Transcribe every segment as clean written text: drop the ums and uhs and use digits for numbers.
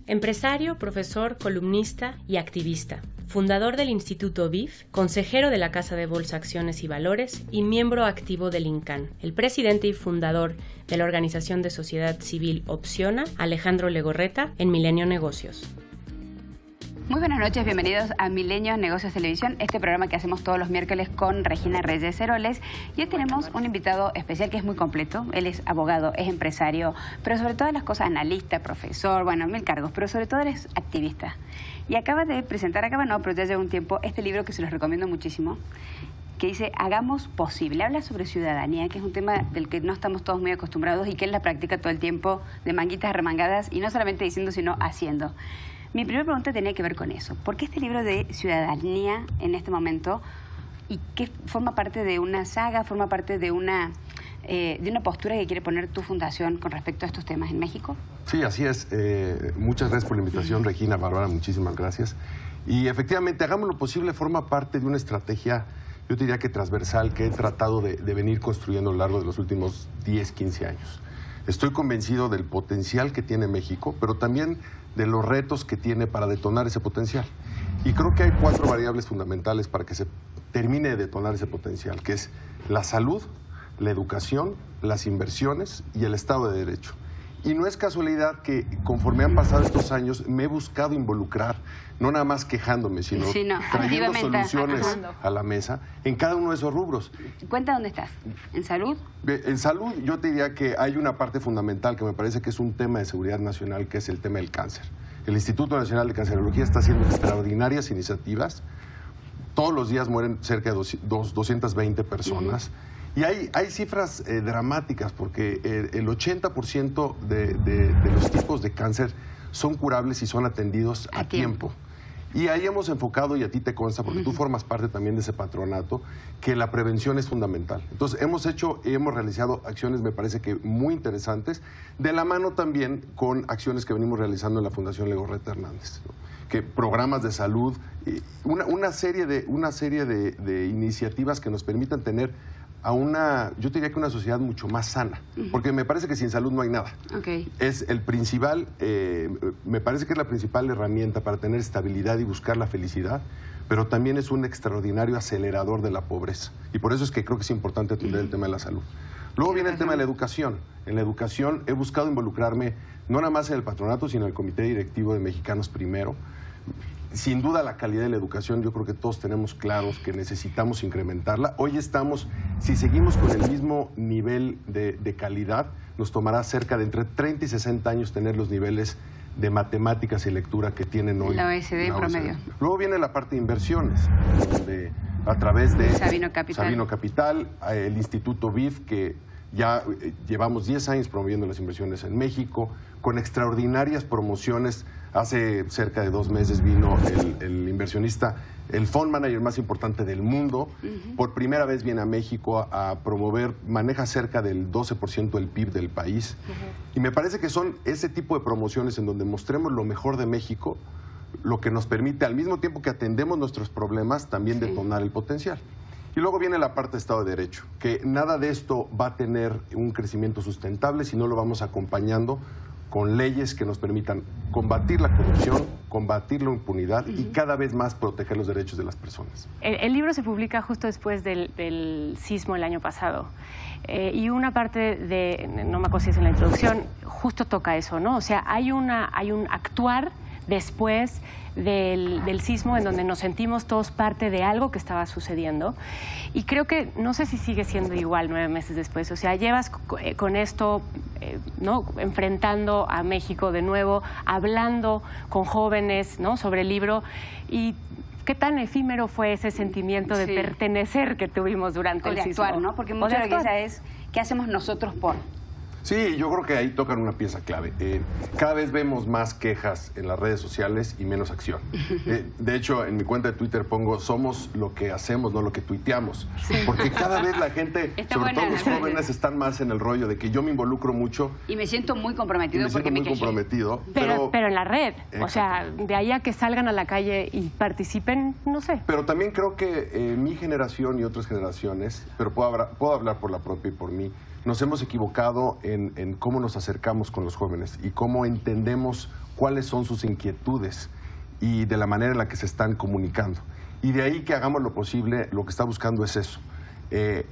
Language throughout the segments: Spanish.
Empresario, profesor, columnista y activista. Fundador del Instituto BIF, consejero de la Casa de Bolsa Acciones y Valores y miembro activo del INCAN. El presidente y fundador de la organización de sociedad civil Opciona, Alejandro Legorreta, en Milenio Negocios. Muy buenas noches, bienvenidos a Milenio Negocios Televisión, este programa que hacemos todos los miércoles con Regina Reyes Heroles. Y hoy tenemos un invitado especial que es muy completo. Él es abogado, es empresario, pero sobre todas las cosas analista, profesor, bueno, 1000 cargos, pero sobre todo eres activista. Y acaba de presentar, pero ya lleva un tiempo, este libro que se los recomiendo muchísimo, que dice Hagamos Posible. Habla sobre ciudadanía, que es un tema del que no estamos todos muy acostumbrados y que él la practica todo el tiempo de manguitas arremangadas y no solamente diciendo, sino haciendo. Mi primera pregunta tenía que ver con eso. ¿Por qué este libro de ciudadanía en este momento? ¿Y qué forma parte de una saga, forma parte de una postura que quiere poner tu fundación con respecto a estos temas en México? Sí, así es. Muchas gracias por la invitación, Regina, Bárbara, muchísimas gracias. Y efectivamente, Hagamos lo Posible forma parte de una estrategia, yo diría que transversal, que he tratado de venir construyendo a lo largo de los últimos 10, 15 años. Estoy convencido del potencial que tiene México, pero también de los retos que tiene para detonar ese potencial. Y creo que hay 4 variables fundamentales para que se termine de detonar ese potencial, que es la salud, la educación, las inversiones y el Estado de Derecho. Y no es casualidad que conforme han pasado estos años me he buscado involucrar, no nada más quejándome, sino trayendo soluciones a la mesa en cada uno de esos rubros. Cuenta dónde estás. ¿En salud? En salud yo te diría que hay una parte fundamental que me parece que es un tema de seguridad nacional, que es el tema del cáncer. El Instituto Nacional de Cancerología está haciendo extraordinarias iniciativas. Todos los días mueren cerca de 220 personas. Y hay cifras dramáticas, porque el 80% de los tipos de cáncer son curables y son atendidos a tiempo. Y ahí hemos enfocado, y a ti te consta, porque tú formas parte también de ese patronato, que la prevención es fundamental. Entonces hemos realizado acciones, me parece que muy interesantes, de la mano también con acciones que venimos realizando en la Fundación Legorreta Hernández, ¿no? Que programas de salud, una serie de iniciativas que nos permitan tener yo diría que una sociedad mucho más sana, porque me parece que sin salud no hay nada. Es el principal, me parece que es la principal herramienta para tener estabilidad y buscar la felicidad, pero también es un extraordinario acelerador de la pobreza. Y por eso es que creo que es importante atender el tema de la salud. Luego viene el tema de la educación. En la educación he buscado involucrarme no nada más en el patronato, sino en el comité directivo de Mexicanos Primero. Sin duda la calidad de la educación, yo creo que todos tenemos claros que necesitamos incrementarla. Hoy estamos, si seguimos con el mismo nivel de calidad, nos tomará cerca de entre 30 y 60 años tener los niveles de matemáticas y lectura que tienen hoy la OECD en promedio. Luego viene la parte de inversiones, donde a través de Sabino Capital, el Instituto BIF, que ya llevamos 10 años promoviendo las inversiones en México, con extraordinarias promociones. Hace cerca de 2 meses vino el inversionista, el fund manager más importante del mundo. Por primera vez viene a México a promover, maneja cerca del 12% del PIB del país. Y me parece que son ese tipo de promociones en donde mostremos lo mejor de México, lo que nos permite, al mismo tiempo que atendemos nuestros problemas, también detonar el potencial. Y luego viene la parte de Estado de Derecho, que nada de esto va a tener un crecimiento sustentable si no lo vamos acompañando con leyes que nos permitan combatir la corrupción, combatir la impunidad y cada vez más proteger los derechos de las personas. El libro se publica justo después del sismo el año pasado. Y una parte no me acuerdo si es en la introducción, justo toca eso, ¿no? O sea, hay un actuar después del sismo en donde nos sentimos todos parte de algo que estaba sucediendo. Y creo que, no sé si sigue siendo igual 9 meses después, o sea, llevas con esto, ¿no?, enfrentando a México de nuevo, hablando con jóvenes, ¿no?, sobre el libro. Y ¿qué tan efímero fue ese sentimiento de pertenecer que tuvimos durante el sismo? Actuar, ¿no? Porque mucho de lo que es, ¿qué hacemos nosotros por? Sí, yo creo que ahí tocan una pieza clave. Cada vez vemos más quejas en las redes sociales y menos acción. De hecho, en mi cuenta de Twitter pongo, somos lo que hacemos, no lo que tuiteamos. Sí. Porque cada vez la gente, sobre todo los jóvenes, están más en el rollo de que yo me involucro mucho. Y me siento muy comprometido porque me quejé. Pero en la red, o sea, de ahí a que salgan a la calle y participen, no sé. Pero también creo que mi generación y otras generaciones, pero puedo hablar por la propia y por mí, nos hemos equivocado en cómo nos acercamos con los jóvenes y cómo entendemos cuáles son sus inquietudes y de la manera en la que se están comunicando. Y de ahí que hagamos lo posible, lo que está buscando es eso,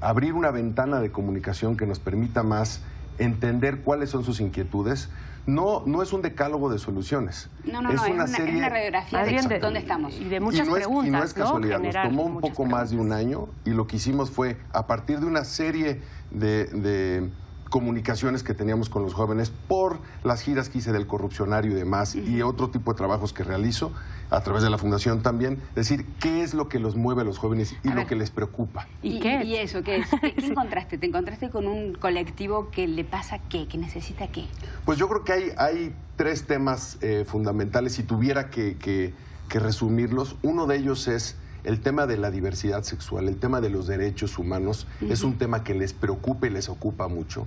abrir una ventana de comunicación que nos permita más entender cuáles son sus inquietudes. No es un decálogo de soluciones. Es una radiografía de dónde estamos. Y de muchas preguntas, y no es casualidad, nos tomó un poco más de un año y lo que hicimos fue, a partir de una serie de comunicaciones que teníamos con los jóvenes por las giras que hice del corrupcionario y demás, y otro tipo de trabajos que realizo a través de la fundación también, decir qué es lo que los mueve a los jóvenes y lo que les preocupa. ¿Y qué? ¿Y eso qué es? ¿Qué encontraste? ¿Te encontraste con un colectivo que le pasa qué? ¿Que necesita qué? Pues yo creo que hay tres temas fundamentales, si tuviera que resumirlos. Uno de ellos es el tema de la diversidad sexual, el tema de los derechos humanos, es un tema que les preocupa y les ocupa mucho.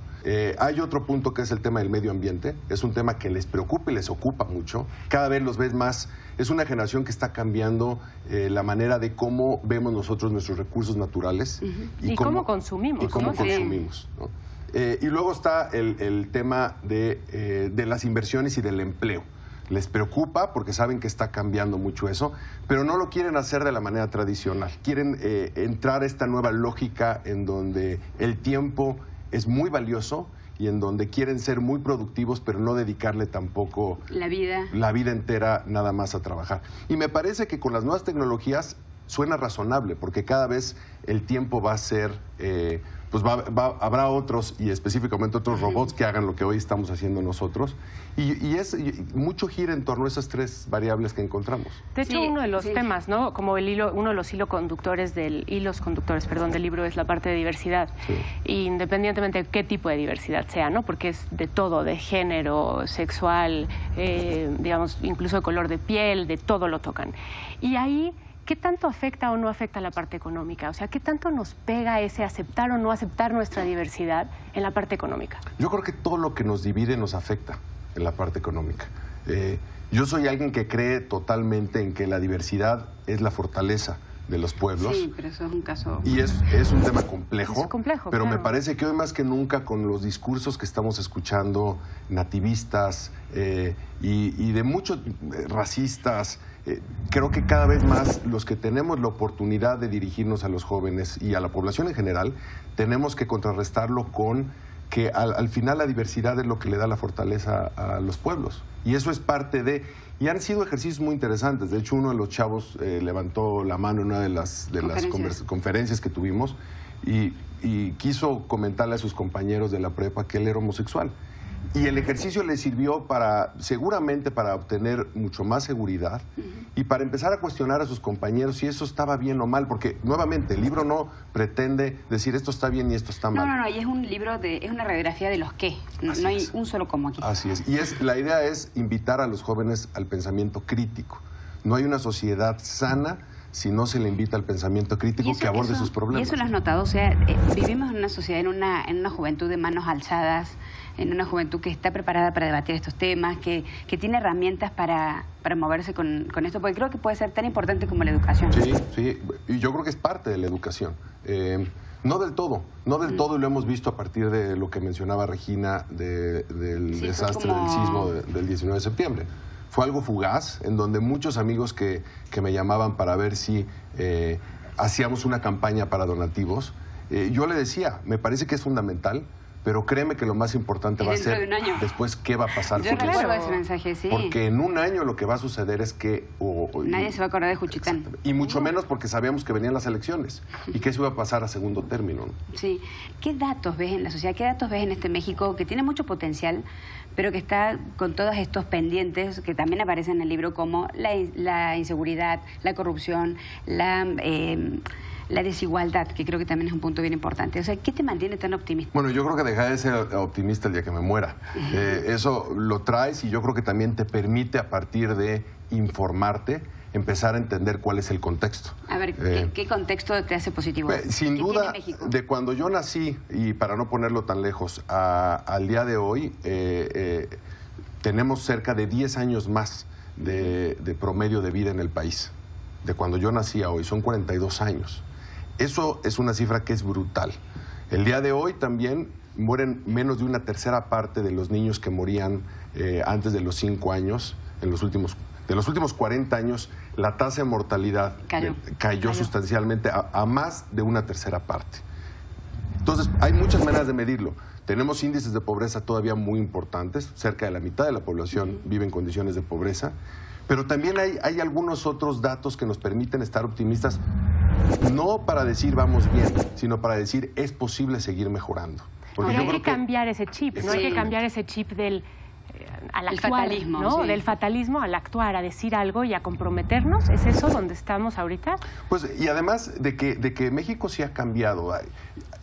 Hay otro punto que es el tema del medio ambiente, es un tema que les preocupa y les ocupa mucho. Cada vez los ves más, es una generación que está cambiando la manera de cómo vemos nosotros nuestros recursos naturales. Y cómo consumimos. Y cómo consumimos, ¿no? Y luego está el tema de las inversiones y del empleo. Les preocupa porque saben que está cambiando mucho eso, pero no lo quieren hacer de la manera tradicional. Quieren entrar a esta nueva lógica en donde el tiempo es muy valioso y en donde quieren ser muy productivos, pero no dedicarle tampoco la vida entera nada más a trabajar. Y me parece que con las nuevas tecnologías suena razonable, porque cada vez el tiempo va a ser... habrá otros, y específicamente otros robots que hagan lo que hoy estamos haciendo nosotros. Y mucho gira en torno a esas tres variables que encontramos. De hecho, uno de los temas, ¿no? Como uno de los hilos conductores del libro es la parte de diversidad. Sí. Independientemente de qué tipo de diversidad sea, ¿no? Porque es de todo, de género, sexual, digamos, incluso de color de piel, de todo lo tocan. Y ahí... ¿qué tanto afecta o no afecta la parte económica? O sea, ¿qué tanto nos pega ese aceptar o no aceptar nuestra diversidad en la parte económica? Yo creo que todo lo que nos divide nos afecta en la parte económica. Yo soy alguien que cree totalmente en que la diversidad es la fortaleza de los pueblos. Sí, pero eso es un caso... Y es un tema complejo. Es complejo, pero claro. Me parece que hoy más que nunca, con los discursos que estamos escuchando, nativistas y de muchos racistas, creo que cada vez más los que tenemos la oportunidad de dirigirnos a los jóvenes y a la población en general, tenemos que contrarrestarlo con que al final la diversidad es lo que le da la fortaleza a los pueblos. Y eso es parte de... Y han sido ejercicios muy interesantes. De hecho, uno de los chavos levantó la mano en una de las conferencias que tuvimos y quiso comentarle a sus compañeros de la prepa que él era homosexual. Y el ejercicio le sirvió seguramente para obtener mucho más seguridad y para empezar a cuestionar a sus compañeros si eso estaba bien o mal, porque nuevamente el libro no pretende decir esto está bien y esto está mal. No, y es un libro es una radiografía de los qué, no hay un solo cómo aquí. Así es, y la idea es invitar a los jóvenes al pensamiento crítico. No hay una sociedad sana si no se le invita al pensamiento crítico que aborde sus problemas. Y eso lo has notado, o sea, vivimos en una sociedad, en una juventud de manos alzadas, en una juventud que está preparada para debatir estos temas, que tiene herramientas para moverse con esto, porque creo que puede ser tan importante como la educación. Sí, y yo creo que es parte de la educación. No del todo, y lo hemos visto a partir de lo que mencionaba Regina del desastre del sismo del 19 de septiembre. Fue algo fugaz, en donde muchos amigos que me llamaban para ver si hacíamos una campaña para donativos, yo le decía, me parece que es fundamental, pero créeme que lo más importante va a ser después qué va a pasar con eso. Yo recuerdo ese mensaje, sí. Porque en un año lo que va a suceder es que... nadie se va a acordar de Juchitán. Y mucho menos porque sabíamos que venían las elecciones y que eso iba a pasar a segundo término, ¿no? Sí. ¿Qué datos ves en la sociedad? ¿Qué datos ves en este México que tiene mucho potencial, pero que está con todos estos pendientes que también aparecen en el libro, como la inseguridad, la corrupción, la desigualdad, que creo que también es un punto bien importante. O sea, ¿qué te mantiene tan optimista? Bueno, yo creo que dejaré de ser optimista el día que me muera. Eso lo traes y yo creo que también te permite, a partir de informarte, empezar a entender cuál es el contexto. A ver, ¿qué contexto te hace positivo? Sin duda, de cuando yo nací, y para no ponerlo tan lejos, al día de hoy, tenemos cerca de 10 años más de promedio de vida en el país. De cuando yo nací a hoy, son 42 años. Eso es una cifra que es brutal. El día de hoy también mueren menos de una tercera parte de los niños que morían antes de los 5 años. De los últimos 40 años, la tasa de mortalidad cayó sustancialmente a más de una tercera parte. Entonces, hay muchas maneras de medirlo. Tenemos índices de pobreza todavía muy importantes. Cerca de la mitad de la población vive en condiciones de pobreza. Pero también hay algunos otros datos que nos permiten estar optimistas, no para decir vamos bien, sino para decir es posible seguir mejorando. Porque hay que cambiar ese chip, no hay que cambiar ese chip del al actuar, fatalismo, ¿no? Del fatalismo al actuar, a decir algo y a comprometernos. ¿Es eso donde estamos ahorita? Pues, y además de que México sí ha cambiado.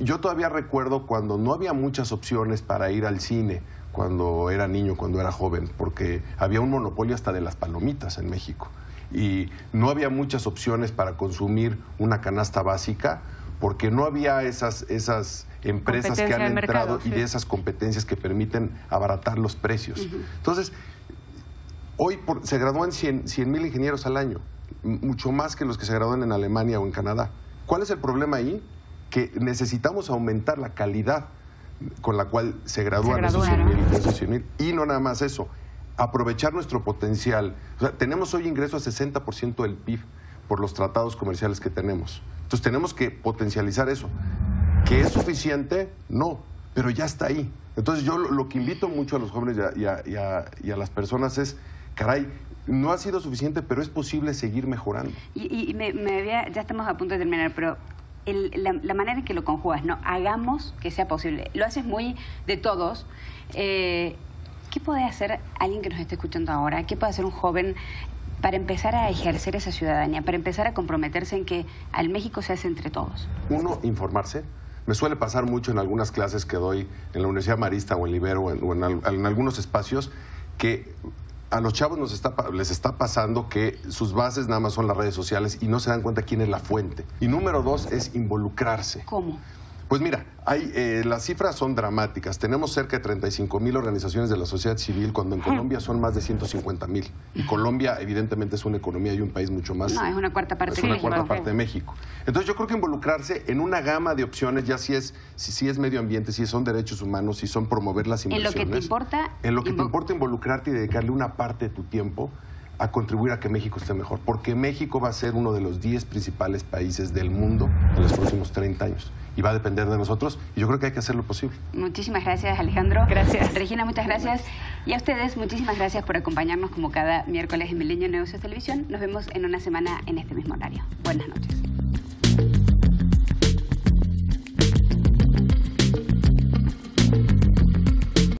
Yo todavía recuerdo cuando no había muchas opciones para ir al cine, cuando era niño, cuando era joven, porque había un monopolio hasta de las palomitas en México. Y no había muchas opciones para consumir una canasta básica, porque no había esas empresas que han entrado y de esas competencias que permiten abaratar los precios. Entonces, hoy se gradúan 100,000 ingenieros al año, mucho más que los que se gradúan en Alemania o en Canadá. ¿Cuál es el problema ahí? Que necesitamos aumentar la calidad con la cual se gradúan esos 100,000 y no nada más eso, aprovechar nuestro potencial. O sea, tenemos hoy ingresos a 60% del PIB por los tratados comerciales que tenemos. Entonces tenemos que potencializar eso. ¿Que es suficiente? No, pero ya está ahí. Entonces yo lo que invito mucho a los jóvenes y a las personas es, caray, no ha sido suficiente, pero es posible seguir mejorando. Ya estamos a punto de terminar, pero la manera en que lo conjugas, ¿no? Hagamos que sea posible. Lo haces muy de todos. ¿Qué puede hacer alguien que nos esté escuchando ahora? ¿Qué puede hacer un joven para empezar a ejercer esa ciudadanía, para empezar a comprometerse en que al México se hace entre todos? Uno, informarse. Me suele pasar mucho en algunas clases que doy en la Universidad Marista o en Libero o en algunos espacios que a los chavos les está pasando que sus bases nada más son las redes sociales y no se dan cuenta quién es la fuente. Y número 2 es involucrarse. ¿Cómo? Pues mira, las cifras son dramáticas. Tenemos cerca de 35,000 organizaciones de la sociedad civil, cuando en Colombia son más de 150,000. Y Colombia, evidentemente, es una economía y un país mucho más... No, es una cuarta parte de México. Es una cuarta parte de México. Entonces yo creo que involucrarse en una gama de opciones, ya si es medio ambiente, si son derechos humanos, si son promover las inversiones... En lo que te importa... En lo que te importa involucrarte y dedicarle una parte de tu tiempo a contribuir a que México esté mejor. Porque México va a ser uno de los 10 principales países del mundo en los próximos 30 años. Y va a depender de nosotros, y yo creo que hay que hacer lo posible. Muchísimas gracias, Alejandro. Gracias. Regina, muchas gracias. Y a ustedes, muchísimas gracias por acompañarnos como cada miércoles en Milenio Negocios Televisión. Nos vemos en una semana en este mismo horario. Buenas noches.